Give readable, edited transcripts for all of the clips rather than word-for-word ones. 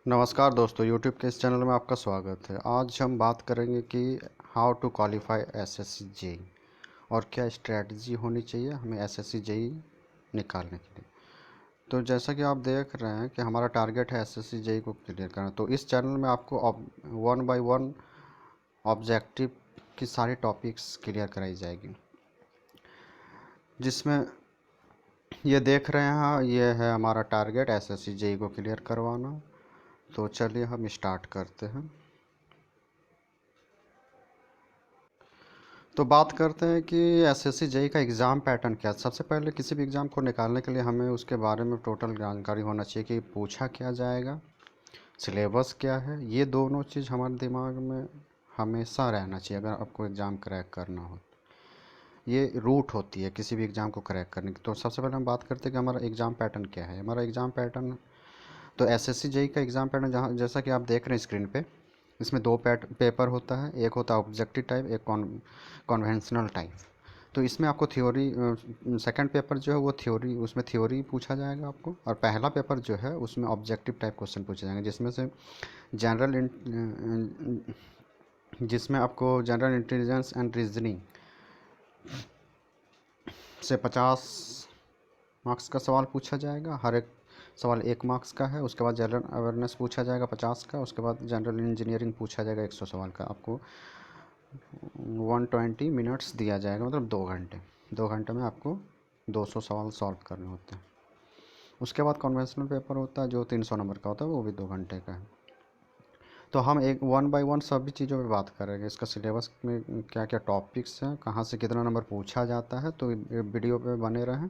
नमस्कार दोस्तों, YouTube के इस चैनल में आपका स्वागत है। आज हम बात करेंगे कि how to qualify SSC JE और क्या स्ट्रेटजी होनी चाहिए हमें एसएससी जेई निकालने के लिए। तो जैसा कि आप देख रहे हैं कि हमारा टारगेट है एसएससी जेई को क्लियर करना। तो इस चैनल में आपको वन बाय वन ऑब्जेक्टिव की सारी टॉपिक्स क्लियर कराई जाएगी, जिसमें ये देख रहे हैं ये है हमारा टारगेट एसएससी जेई को क्लियर करवाना। तो चलिए हम स्टार्ट करते हैं। तो बात करते हैं कि एसएससी जेई का एग्ज़ाम पैटर्न क्या है। सबसे पहले किसी भी एग्ज़ाम को निकालने के लिए हमें उसके बारे में टोटल जानकारी होना चाहिए कि पूछा क्या जाएगा, सिलेबस क्या है। ये दोनों चीज़ हमारे दिमाग में हमेशा रहना चाहिए अगर आपको एग्ज़ाम क्रैक करना हो। ये रूट होती है किसी भी एग्ज़ाम को क्रैक करने की। तो सबसे पहले हम बात करते हैं कि हमारा एग्ज़ाम पैटर्न क्या है। हमारा एग्ज़ाम पैटर्न, तो एसएससी जेई का एग्ज़ाम पैटर्न जहाँ जैसा कि आप देख रहे हैं स्क्रीन पे, इसमें दो पेपर होता है। एक होता है ऑब्जेक्टिव टाइप, एक कॉन्वेंशनल टाइप। तो इसमें आपको थ्योरी, सेकंड पेपर जो है वो थ्योरी, उसमें थ्योरी पूछा जाएगा आपको। और पहला पेपर जो है उसमें ऑब्जेक्टिव टाइप क्वेश्चन पूछे जाएंगे, जनरल जिसमें आपको जनरल इंटेलिजेंस एंड रीजनिंग से 50 मार्क्स का सवाल पूछा जाएगा। हर एक सवाल 1 मार्क्स का है। उसके बाद जनरल अवेयरनेस पूछा जाएगा 50 का। उसके बाद जनरल इंजीनियरिंग पूछा जाएगा 100 सवाल का। आपको 120 मिनट्स दिया जाएगा, मतलब 2 घंटे। 2 घंटे में आपको 200 सवाल सॉल्व करने होते हैं। उसके बाद कन्वेंशनल पेपर होता है जो 300 नंबर का होता है, वो भी 2 घंटे का है। तो हम एक वन बाय वन सभी चीज़ों पे बात करेंगे। इसका सिलेबस में क्या क्या टॉपिक्स हैं, कहाँ से कितना नंबर पूछा जाता है। तो ये वीडियो पे बने रहें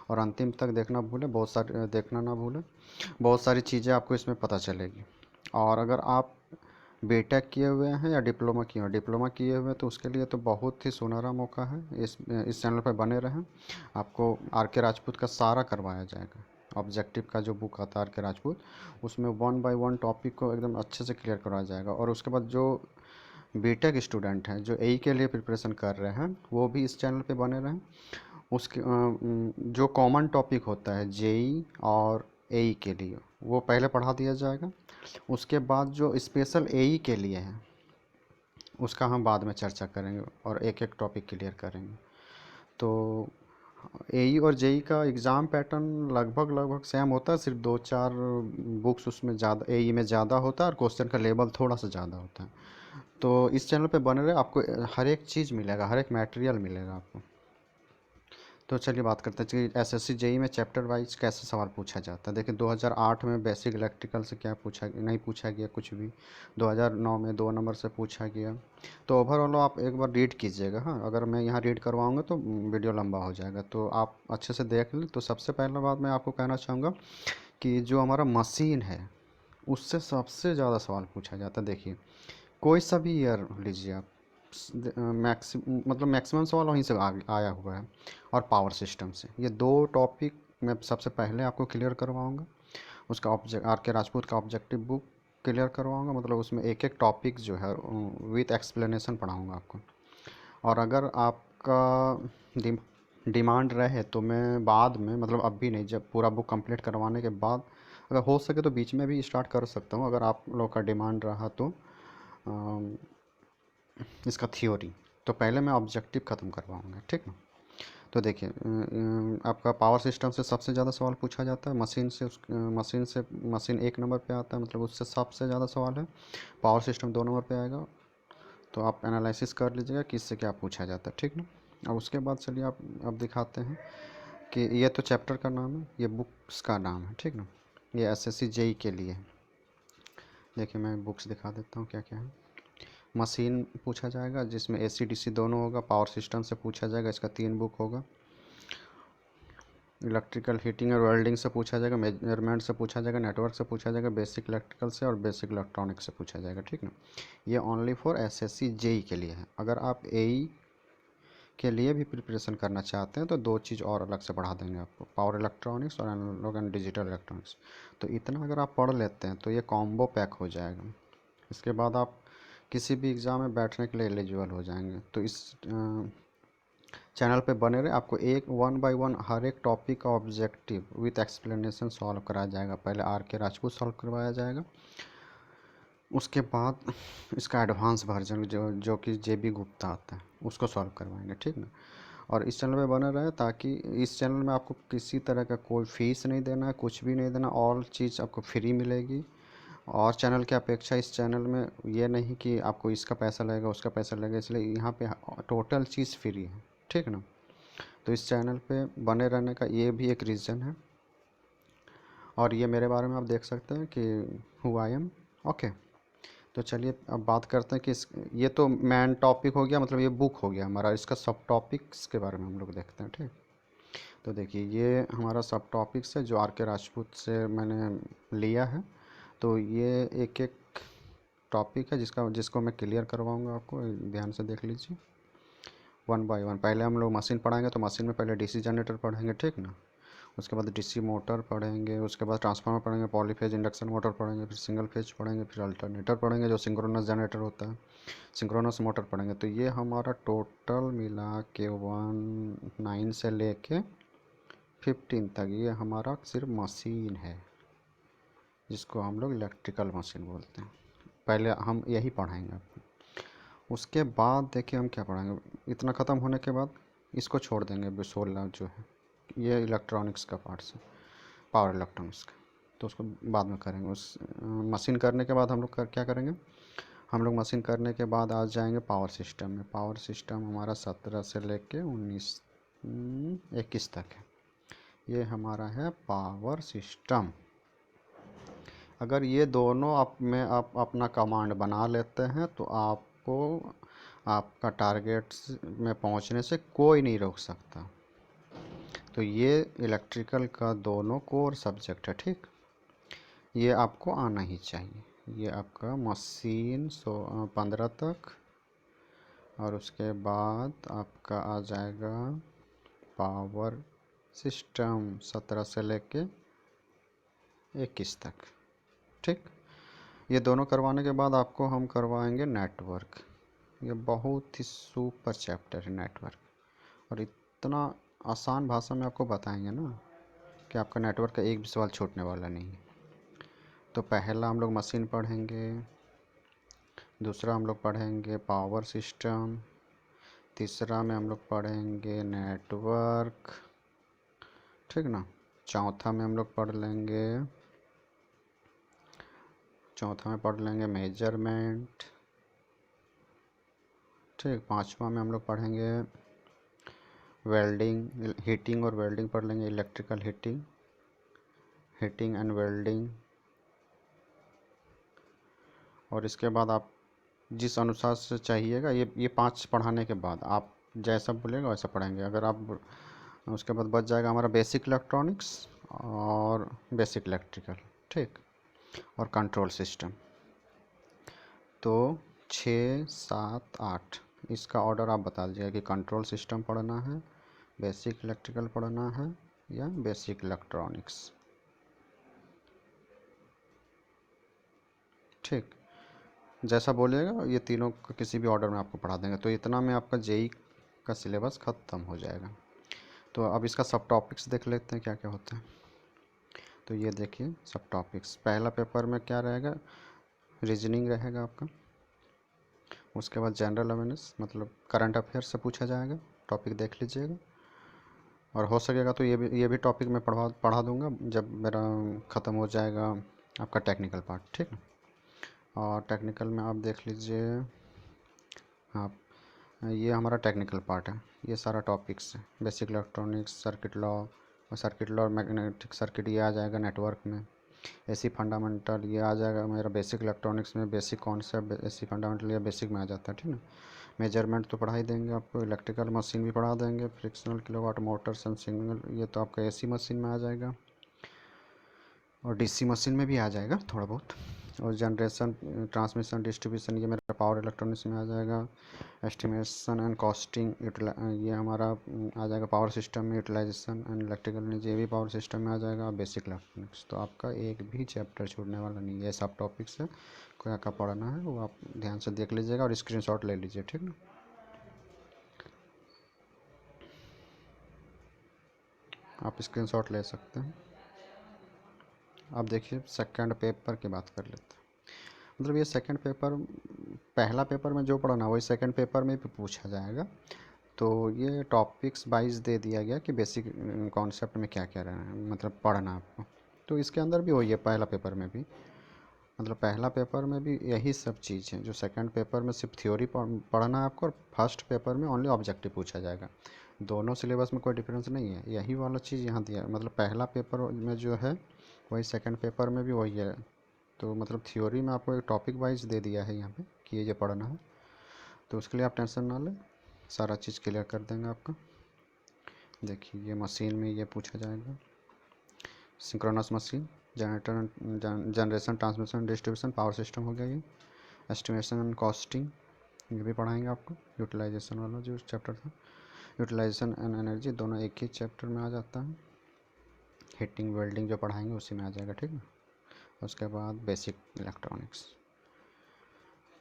और अंतिम तक देखना भूलें, बहुत सारी देखना ना भूलें। बहुत सारी चीज़ें आपको इसमें पता चलेगी। और अगर आप बीटेक किए हुए हैं या डिप्लोमा किए हुए, तो उसके लिए तो बहुत ही सुनहरा मौका है। इस चैनल पर बने रहें। आपको आर के राजपूत का सारा करवाया जाएगा। ऑब्जेक्टिव का जो बुक आता है आर के राजपूत, उसमें वन बाय वन टॉपिक को एकदम अच्छे से क्लियर करवाया जाएगा। और उसके बाद जो बीटेक स्टूडेंट हैं जो एई के लिए प्रिपरेशन कर रहे हैं, वो भी इस चैनल पे बने रहें। उसके जो कॉमन टॉपिक होता है जेई और एई के लिए, वो पहले पढ़ा दिया जाएगा। उसके बाद जो स्पेशल एई के लिए है उसका हम बाद में चर्चा करेंगे और एक एक टॉपिक क्लियर करेंगे। तो एई और जेई का एग्ज़ाम पैटर्न लगभग सेम होता है, सिर्फ 2-4 बुक्स उसमें ज़्यादा, एई में ज़्यादा होता है और क्वेश्चन का लेवल थोड़ा सा ज़्यादा होता है। तो इस चैनल पे बने रहे, आपको हर एक चीज़ मिलेगा, हर एक मटेरियल मिलेगा आपको। तो चलिए बात करते हैं कि एसएससी जेई में चैप्टर वाइज कैसे सवाल पूछा जाता है। देखिए 2008 में बेसिक इलेक्ट्रिकल से क्या नहीं पूछा गया कुछ भी। 2009 में 2 नंबर से पूछा गया। तो ओवरऑल आप एक बार रीड कीजिएगा। हाँ, अगर मैं यहाँ रीड करवाऊँगा तो वीडियो लंबा हो जाएगा, तो आप अच्छे से देख लें। तो सबसे पहला बात मैं आपको कहना चाहूँगा कि जो हमारा मशीन है उससे सबसे ज़्यादा सवाल पूछा जाता है। देखिए कोई सा भी ईयर लीजिए आप, मैक्सिमम सवाल वहीं से आया हुआ है। और पावर सिस्टम से, ये दो टॉपिक मैं सबसे पहले आपको क्लियर करवाऊंगा। उसका ऑब्जेक्ट आर के राजपूत का ऑब्जेक्टिव बुक क्लियर करवाऊंगा, मतलब उसमें एक एक टॉपिक जो है विथ एक्सप्लेनेशन पढ़ाऊंगा आपको। और अगर आपका डिमांड रहे तो मैं बाद में, मतलब अभी नहीं, जब पूरा बुक कंप्लीट करवाने के बाद अगर हो सके तो बीच में भी स्टार्ट कर सकता हूँ, अगर आप लोग का डिमांड रहा तो। इसका थ्योरी तो पहले मैं ऑब्जेक्टिव ख़त्म करवाऊँगा, ठीक ना। तो देखिए आपका पावर सिस्टम से सबसे ज़्यादा सवाल पूछा जाता है। मशीन 1 नंबर पे आता है, मतलब उससे सबसे ज़्यादा सवाल है। पावर सिस्टम 2 नंबर पे आएगा। तो आप एनालिसिस कर लीजिएगा कि इससे क्या पूछा जाता है, ठीक ना। अब उसके बाद चलिए आप अब दिखाते हैं कि ये तो चैप्टर का नाम है, ये बुक्स का नाम है, ठीक ना। ये एसएससी जेई के लिए है। देखिए मैं बुक्स दिखा देता हूँ क्या क्या है। मशीन पूछा जाएगा जिसमें एसी डीसी दोनों होगा। पावर सिस्टम से पूछा जाएगा, इसका 3 बुक होगा। इलेक्ट्रिकल हीटिंग और वेल्डिंग से पूछा जाएगा। मेजरमेंट से पूछा जाएगा। नेटवर्क से पूछा जाएगा। बेसिक इलेक्ट्रिकल से और बेसिक इलेक्ट्रॉनिक्स से पूछा जाएगा, ठीक ना। ये ओनली फॉर एसएससी जेई के लिए है। अगर आप एई के लिए भी प्रिपरेशन करना चाहते हैं तो दो चीज़ और अलग से पढ़ा देंगे आपको, पावर इलेक्ट्रॉनिक्स और एनालॉग एंड डिजिटल इलेक्ट्रॉनिक्स। तो इतना अगर आप पढ़ लेते हैं तो ये कॉम्बो पैक हो जाएगा। इसके बाद आप किसी भी एग्ज़ाम में बैठने के लिए एलिजिबल हो जाएंगे। तो इस चैनल पे बने रहे, आपको एक 1 बाय 1 हर एक टॉपिक का ऑब्जेक्टिव विथ एक्सप्लेनेशन सॉल्व कराया जाएगा। पहले आर के राजपूत सॉल्व करवाया जाएगा, उसके बाद इसका एडवांस वर्जन जो कि जे बी गुप्ता आता है उसको सॉल्व करवाएंगे, ठीक ना। और इस चैनल में बने रहे, ताकि इस चैनल में आपको किसी तरह का कोई फीस नहीं देना है, कुछ भी नहीं देना, ऑल चीज़ आपको फ्री मिलेगी। और चैनल की अपेक्षा इस चैनल में ये नहीं कि आपको इसका पैसा लगेगा उसका पैसा लगेगा, इसलिए यहाँ पे टोटल चीज़ फ्री है, ठीक ना। तो इस चैनल पे बने रहने का ये भी एक रीज़न है। और ये मेरे बारे में आप देख सकते हैं कि हु आई एम, ओके। तो चलिए अब बात करते हैं कि ये तो मेन टॉपिक हो गया, मतलब ये बुक हो गया हमारा। इसका सब टॉपिक्स के बारे में हम लोग देखते हैं, ठीक। तो देखिए ये हमारा सब टॉपिक्स है जो आर के राजपूत से मैंने लिया है। तो ये एक एक टॉपिक है जिसको मैं क्लियर करवाऊंगा आपको, ध्यान से देख लीजिए 1 बाय 1। पहले हम लोग मशीन पढ़ाएंगे, तो मशीन में पहले डीसी जनरेटर पढ़ेंगे, ठीक ना। उसके बाद डीसी मोटर पढ़ेंगे, उसके बाद ट्रांसफार्मर पढ़ेंगे, पॉलीफेज इंडक्शन मोटर पढ़ेंगे, फिर सिंगल फेज पढ़ेंगे, फिर अल्टरनेटर पढ़ेंगे जो सिंक्रोनस जनरेटर होता है, सिंक्रोनस मोटर पढ़ेंगे। तो ये हमारा टोटल मिला के 19 से लेके 15 तक ये हमारा सिर्फ मशीन है, जिसको हम लोग इलेक्ट्रिकल मशीन बोलते हैं। पहले हम यही पढ़ाएंगे आपको। उसके बाद देखिए हम क्या पढ़ाएंगे, इतना ख़त्म होने के बाद इसको छोड़ देंगे 16 जो है ये इलेक्ट्रॉनिक्स का पार्ट्स है, पावर इलेक्ट्रॉनिक्स का, तो उसको बाद में करेंगे। उस मशीन करने के बाद हम लोग क्या करेंगे, हम लोग मशीन करने के बाद आ जाएंगे पावर सिस्टम में। पावर सिस्टम हमारा 17 से लेके 21 तक है, ये हमारा है पावर सिस्टम। अगर ये दोनों आप अपना कमांड बना लेते हैं तो आपको आपका टारगेट में पहुंचने से कोई नहीं रोक सकता। तो ये इलेक्ट्रिकल का दोनों कोर सब्जेक्ट है, ठीक। ये आपको आना ही चाहिए। ये आपका मशीन 15 तक, और उसके बाद आपका आ जाएगा पावर सिस्टम 17 से लेके 21 तक, ठीक। ये दोनों करवाने के बाद आपको हम करवाएंगे नेटवर्क। ये बहुत ही सुपर चैप्टर है नेटवर्क, और इतना आसान भाषा में आपको बताएंगे ना कि आपका नेटवर्क का एक भी सवाल छूटने वाला नहीं है। तो पहला हम लोग मशीन पढ़ेंगे, दूसरा हम लोग पढ़ेंगे पावर सिस्टम, तीसरा में हम लोग पढ़ेंगे नेटवर्क, ठीक ना। चौथा में हम लोग पढ़ लेंगे मेजरमेंट, ठीक। पांचवा में हम लोग पढ़ेंगे वेल्डिंग, हीटिंग और वेल्डिंग पढ़ लेंगे, इलेक्ट्रिकल हीटिंग एंड वेल्डिंग। और इसके बाद आप जिस अनुसार से चाहिएगा, ये 5 पढ़ाने के बाद आप जैसा बोलेगा वैसा पढ़ेंगे। अगर आप उसके बाद बच जाएगा हमारा बेसिक इलेक्ट्रॉनिक्स और बेसिक इलेक्ट्रिकल, ठीक, और कंट्रोल सिस्टम। तो 6, 7, 8 इसका ऑर्डर आप बता दीजिएगा कि कंट्रोल सिस्टम पढ़ना है, बेसिक इलेक्ट्रिकल पढ़ना है, या बेसिक इलेक्ट्रॉनिक्स, ठीक। जैसा बोलिएगा ये तीनों का किसी भी ऑर्डर में आपको पढ़ा देंगे। तो इतना में आपका जेई का सिलेबस ख़त्म हो जाएगा। तो अब इसका सब टॉपिक्स देख लेते हैं क्या क्या होता है। तो ये देखिए सब टॉपिक्स, पहला पेपर में क्या रहेगा, रीजनिंग रहेगा आपका। उसके बाद जनरल अवेयरनेस, मतलब करंट अफेयर्स से पूछा जाएगा, टॉपिक देख लीजिएगा। और हो सकेगा तो ये भी टॉपिक मैं पढ़ा दूंगा जब मेरा ख़त्म हो जाएगा आपका टेक्निकल पार्ट, ठीक है। और टेक्निकल में आप देख लीजिए, हाँ ये हमारा टेक्निकल पार्ट है, ये सारा टॉपिक्स है, बेसिक इलेक्ट्रॉनिक्स, सर्किट लॉ और मैग्नेटिक सर्किट ये आ जाएगा नेटवर्क में। एसी फंडामेंटल ये आ जाएगा मेरा बेसिक इलेक्ट्रॉनिक्स में, बेसिक कॉन्सेप्ट एसी फंडामेंटल या बेसिक में आ जाता है, ठीक है। मेजरमेंट तो पढ़ा ही देंगे आपको, इलेक्ट्रिकल मशीन भी पढ़ा देंगे, frictional kilowatt Motors and signal ये तो आपका एसी मशीन में आ जाएगा, और डीसी मशीन में भी आ जाएगा थोड़ा बहुत। और जनरेशन, ट्रांसमिशन, डिस्ट्रीब्यूशन ये मेरा पावर इलेक्ट्रॉनिक्स में आ जाएगा। एस्टिमेशन एंड कॉस्टिंग ये हमारा आ जाएगा पावर सिस्टम में। यूटिलाइजेशन एंड इलेक्ट्रिकल ये भी पावर सिस्टम में आ जाएगा। बेसिक इलेक्ट्रॉनिक्स, तो आपका एक भी चैप्टर छूटने वाला नहीं है। ये सब टॉपिक्स है, क्या क्या पढ़ना है वो आप ध्यान से देख लीजिएगा और स्क्रीनशॉट ले लीजिए, ठीक ना। आप स्क्रीनशॉट ले सकते हैं। अब देखिए सेकंड पेपर की बात कर लेते हैं। मतलब ये सेकंड पेपर, पहला पेपर में जो पढ़ना वही सेकंड पेपर में भी पूछा जाएगा। तो ये टॉपिक्स वाइज दे दिया गया कि बेसिक कॉन्सेप्ट में क्या क्या रहना है, मतलब पढ़ना आपको। तो इसके अंदर भी वही है, पहला पेपर में भी, मतलब पहला पेपर में भी यही सब चीज़ है जो सेकंड पेपर में सिर्फ थ्योरी पढ़ना है आपको, और फर्स्ट पेपर में ओनली ऑब्जेक्टिव पूछा जाएगा। दोनों सिलेबस में कोई डिफरेंस नहीं है, यही वाला चीज़ यहाँ दिया है। मतलब पहला पेपर में जो है वही सेकंड पेपर में भी वही है। तो मतलब थ्योरी में आपको एक टॉपिक वाइज दे दिया है यहाँ पे कि ये पढ़ना है। तो उसके लिए आप टेंशन ना लें, सारा चीज़ क्लियर कर देंगे आपका। देखिए ये मशीन में ये पूछा जाएगा, synchronous machine, generator, generation, transmission, distribution, power system हो गया ये, एस्टिमेशन एंड कॉस्टिंग ये भी पढ़ाएंगे आपको। यूटिलाइजेशन वाला जो चैप्टर था, यूटिलाइजेशन एंड एनर्जी, दोनों एक ही चैप्टर में आ जाता है। हीटिंग वेल्डिंग जो पढ़ाएंगे उसी में आ जाएगा, ठीक है। उसके बाद बेसिक इलेक्ट्रॉनिक्स।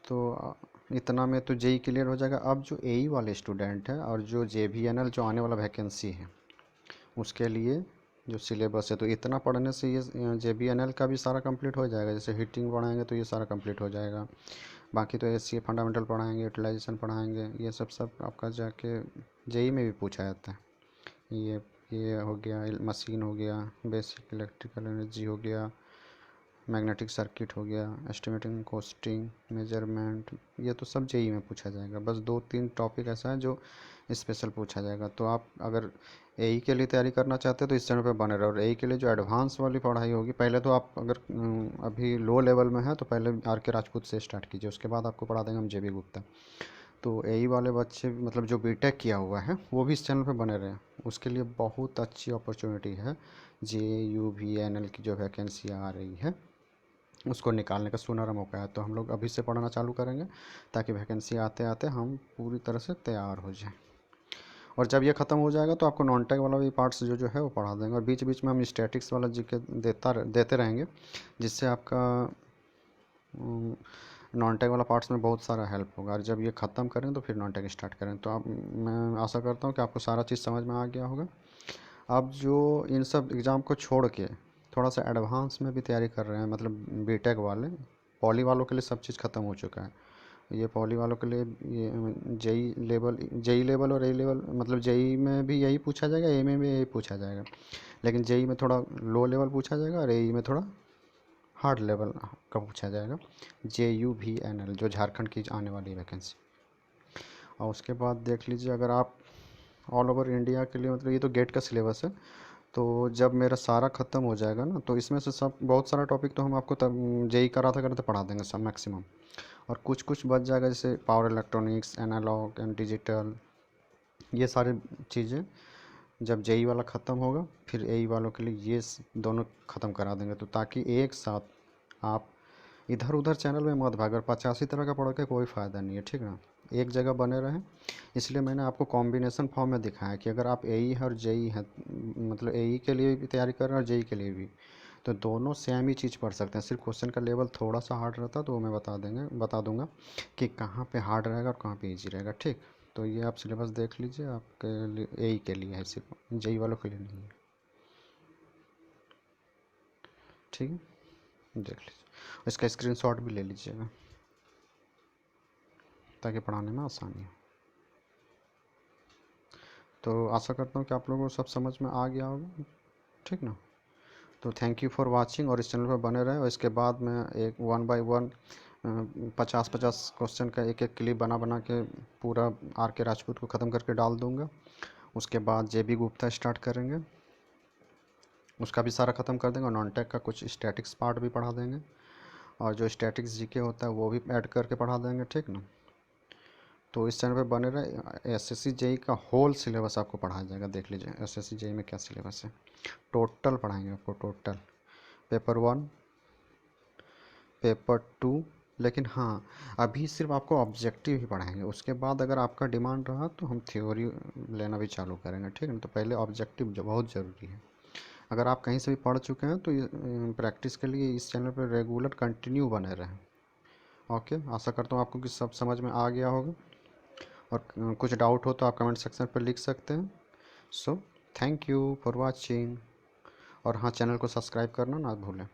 तो इतना में तो जेई क्लियर हो जाएगा। अब जो एई वाले स्टूडेंट हैं और जो जेबीएनएल जो आने वाला वैकेंसी है उसके लिए जो सिलेबस है, तो इतना पढ़ने से ये जेबीएनएल का भी सारा कंप्लीट हो जाएगा। जैसे हीटिंग पढ़ाएंगे तो ये सारा कंप्लीट हो जाएगा। बाकी तो एसीए फंडामेंटल पढ़ाएंगे, यूटिलाइजेशन पढ़ाएंगे, ये सब आपका जाके जेई में भी पूछा जाता है। ये हो गया, मशीन हो गया, बेसिक इलेक्ट्रिकल एनर्जी हो गया, मैग्नेटिक सर्किट हो गया, एस्टिमेटिंग, कॉस्टिंग, मेजरमेंट, ये तो सब जेई में पूछा जाएगा। बस 2-3 टॉपिक ऐसा है जो स्पेशल पूछा जाएगा। तो आप अगर एई के लिए तैयारी करना चाहते हैं तो इस चैनल पे बने रहो। और एई के लिए जो एडवांस वाली पढ़ाई होगी, पहले तो आप अगर अभी लो लेवल में है तो पहले आर के राजपूत से स्टार्ट कीजिए, उसके बाद आपको पढ़ा देंगे हम जेबी गुप्ता। तो एई वाले बच्चे मतलब जो बीटेक किया हुआ है वो भी इस चैनल पे बने रहे, उसके लिए बहुत अच्छी अपॉर्चुनिटी है। JUVNL की जो वैकेंसी आ रही है उसको निकालने का सुनहरा मौका है। तो हम लोग अभी से पढ़ना चालू करेंगे ताकि वैकेंसी आते आते हम पूरी तरह से तैयार हो जाएं। और जब ये ख़त्म हो जाएगा तो आपको नॉन टेक वाला भी पार्ट्स जो जो है वो पढ़ा देंगे, और बीच बीच में हम स्टैटिक्स वाला जीके देते रहेंगे, जिससे आपका नॉन टेक वाला पार्ट्स में बहुत सारा हेल्प होगा। और जब ये ख़त्म करें तो फिर नॉन टेक स्टार्ट करें। तो आप, मैं आशा करता हूँ कि आपको सारा चीज़ समझ में आ गया होगा। आप जो इन सब एग्ज़ाम को छोड़ के थोड़ा सा एडवांस में भी तैयारी कर रहे हैं, मतलब बीटेक वाले, पॉली वालों के लिए सब चीज़ ख़त्म हो चुका है। ये पॉली वालों के लिए ये जेई लेवल और ए लेवल, मतलब जेई में भी यही पूछा जाएगा, ए में भी यही पूछा जाएगा, लेकिन जेई में थोड़ा लो लेवल पूछा जाएगा और एई में थोड़ा हार्ड लेवल का पूछा जाएगा। JUVNL जो झारखंड की आने वाली वैकेंसी। और उसके बाद देख लीजिए, अगर आप ऑल ओवर इंडिया के लिए, मतलब ये तो गेट का सिलेबस है, तो जब मेरा सारा ख़त्म हो जाएगा ना तो इसमें से सब बहुत सारा टॉपिक तो हम आपको तब जेई कराते कराते पढ़ा देंगे सब मैक्सिमम। और कुछ कुछ बच जाएगा, जैसे power electronics, analogue and digital, ये सारी चीज़ें जब जेई वाला ख़त्म होगा फिर एई वालों के लिए ये दोनों ख़त्म करा देंगे। तो ताकि एक साथ आप इधर उधर चैनल में मत भागर, 85 तरह का पढ़ के कोई फ़ायदा नहीं है, ठीक ना। एक जगह बने रहें, इसलिए मैंने आपको कॉम्बिनेशन फॉर्म में दिखाया कि अगर आप एई है और जेई है, मतलब एई के लिए भी तैयारी कर रहे हैं और जेई के लिए भी, तो दोनों सेम ही चीज़ पढ़ सकते हैं। सिर्फ क्वेश्चन का लेवल थोड़ा सा हार्ड रहता है, तो वो मैं बता दूंगा कि कहाँ पे हार्ड रहेगा और कहाँ पे ईजी रहेगा, ठीक। तो ये आप सिलेबस देख लीजिए, आपके लिए एई के लिए है, सिर्फ जेई वालों के लिए नहीं है, ठीक है। देख लीजिए, इसका स्क्रीनशॉट भी ले लीजिएगा ताकि पढ़ाने में आसानी हो। तो आशा करता हूँ कि आप लोगों को सब समझ में आ गया होगा, ठीक ना। तो थैंक यू फॉर वाचिंग, और इस चैनल पर बने रहें। और इसके बाद मैं एक 1 बाय 1 50-50 क्वेश्चन का एक एक क्लिप बना बना के पूरा आर के राजपूत को ख़त्म करके डाल दूँगा। उसके बाद जेबी गुप्ता स्टार्ट करेंगे, उसका भी सारा ख़त्म कर देंगे, और नॉन टेक का कुछ स्टैटिक्स पार्ट भी पढ़ा देंगे, और जो स्टैटिक्स जीके होता है वो भी ऐड करके पढ़ा देंगे, ठीक ना। तो इस चैनल पे बने रहे। एसएससी जेई का होल सिलेबस आपको पढ़ाया जाएगा। देख लीजिए एसएससी जेई में क्या सिलेबस है, टोटल पढ़ाएंगे आपको, टोटल पेपर 1, पेपर 2। लेकिन हाँ, अभी सिर्फ आपको ऑब्जेक्टिव ही पढ़ाएंगे, उसके बाद अगर आपका डिमांड रहा तो हम थ्योरी लेना भी चालू करेंगे, ठीक है ना। तो पहले ऑब्जेक्टिव जो बहुत ज़रूरी है। अगर आप कहीं से भी पढ़ चुके हैं तो प्रैक्टिस के लिए इस चैनल पर रेगुलर कंटिन्यू बने रहें। ओके, आशा करता हूँ आपको कि सब समझ में आ गया होगा, और कुछ डाउट हो तो आप कमेंट सेक्शन पर लिख सकते हैं। So thank you for watching. और हाँ, चैनल को सब्सक्राइब करना ना भूलें।